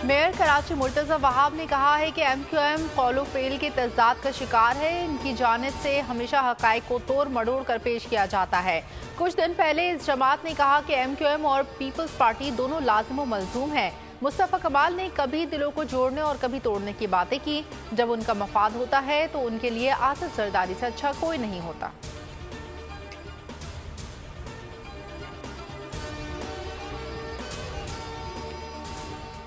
Mayor Karachi Murtaza Wahab ने कहा है कि MQM कौलो फेल के तज़ाद का शिकार है। इनकी जानिब से हमेशा हक़ाइक़ को तोड़ मड़ोड़ कर पेश किया जाता है। कुछ दिन पहले इस जमात ने कहा कि MQM और पीपल्स पार्टी दोनों लाजिम व मलजूम है। मुस्तफ़ा कमाल ने कभी दिलों को जोड़ने और कभी तोड़ने की बातें की। जब उनका मफाद होता है तो उनके लिए आसिफ जरदारी से अच्छा कोई नहीं होता।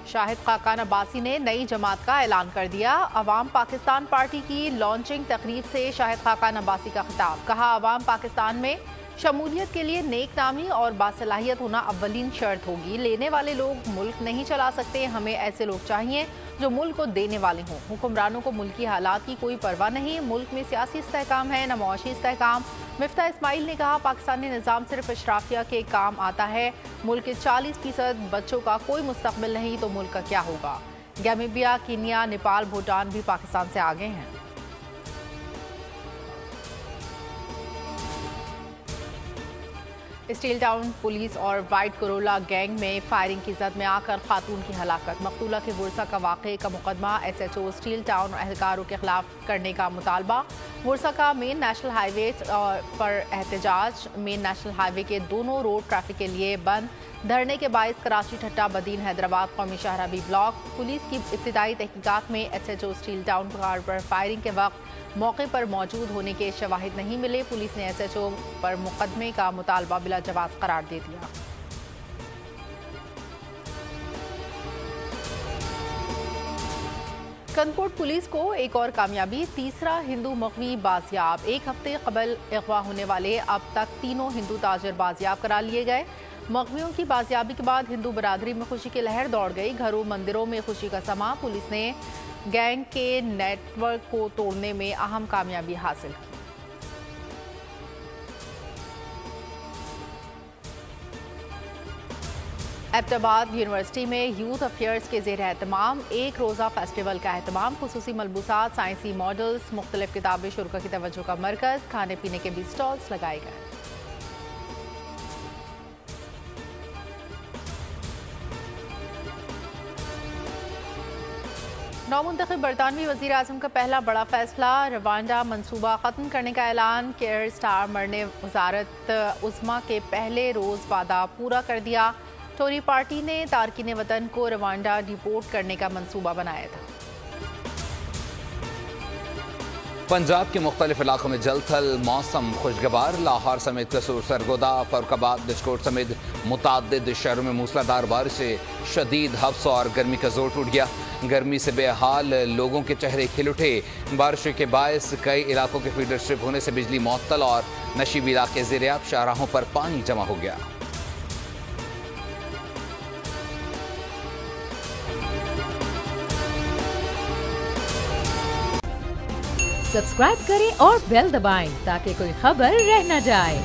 शाहिद खाकान अब्बासी ने नई जमात का ऐलान कर दिया। अवाम पाकिस्तान पार्टी की लॉन्चिंग तकरीब से शाहिद खाकान अब्बासी का खिताब। कहा, अवाम पाकिस्तान में शमूलियत के लिए नेक नामी और बासलाहियत होना अव्वलीन शर्त होगी। लेने वाले लोग मुल्क नहीं चला सकते। हमें ऐसे लोग चाहिए जो मुल्क को देने वाले हों। हुक्मरानों को मुल्की हालात की कोई परवाह नहीं। मुल्क में सियासी इस्तेहकाम है, न मुआशी इस्तेहकाम। मिफ्ता इस्माइल ने कहा, पाकिस्तानी निज़ाम सिर्फ अशराफिया के काम आता है। मुल्क के 40% बच्चों का कोई मुस्तकबिल नहीं तो मुल्क का क्या होगा। गैम्बिया, कीनिया, नेपाल, भूटान भी पाकिस्तान से आगे हैं। स्टील टाउन पुलिस और वाइट कोरोला गैंग में फायरिंग की जद में आकर खातून की हलाकत। मकतूला के वुरसा का वाक़े का मुकदमा SHO स्टील टाउन एहलकारों के खिलाफ करने का मुतालबा। वुरसा का मेन नेशनल हाईवे पर एहतजाज। मेन नेशनल हाईवे के दोनों रोड ट्रैफिक के लिए बंद। धरने के बायस कराची, ठट्टा, बदीन, हैदराबाद कौमी शहराबी ब्लॉक। पुलिस की इब्तिदाई तहकीकात में SHO स्टील टाउन पर फायरिंग के वक्त मौके पर मौजूद होने के शवाहिद नहीं मिले। पुलिस ने SHO पर मुकदमे का मुतालबा बिला जवाब करार दे दिया। कंदकोट पुलिस को एक और कामयाबी। तीसरा हिंदू मगवी बाजियाब। एक हफ्ते कबल अगवा होने वाले अब तक तीनों हिंदू ताजर बाजियाब करा लिए गए। मगवियों की बाजियाबी के बाद हिंदू बरादरी में खुशी की लहर दौड़ गई। घरों मंदिरों में खुशी का समा। पुलिस ने गैंग के नेटवर्क को तोड़ने में अहम कामयाबी हासिल की। एबटाबाद यूनिवर्सिटी में यूथ अफेयर्स के ज़ेर एहतमाम एक रोज़ा फेस्टिवल का एहतमाम। खुसूसी मलबूसात, साइंसी मॉडल्स, मुख्तलिफ किताबें शुरा की तवज्जो का मरकज़। खाने पीने के भी स्टॉल्स लगाए गए। नौमुंतखब बरतानवी वज़ीर आज़म का पहला बड़ा फैसला। रवांडा मनसूबा ख़त्म करने का ऐलान। केयर स्टार मरने वजारत उस्मा के पहले रोज़ वादा पूरा कर दिया। टोरी पार्टी ने तारकीन वतन को रवांडा डिपोर्ट करने का मंसूबा बनाया था। पंजाब के मुख्तलिफ इलाकों में जल थल, मौसम खुशगवार। लाहौर समेत कसूर, सरगोदा, फरुखाबाद, बिस्कोट समेत मुताद्दिद शहरों में मूसलाधार बारिश से शदीद हब्स और गर्मी का जोर टूट गया। गर्मी से बेहाल लोगों के चेहरे खिल उठे। बारिश के बायस कई इलाकों के फीडर स्ट्रिप होने से बिजली मुअत्तल और नशीब इलाके ज़ेर-ए-आब। शाहराहों पर पानी जमा हो गया। सब्सक्राइब करें और बेल दबाएं ताकि कोई खबर रह न जाए।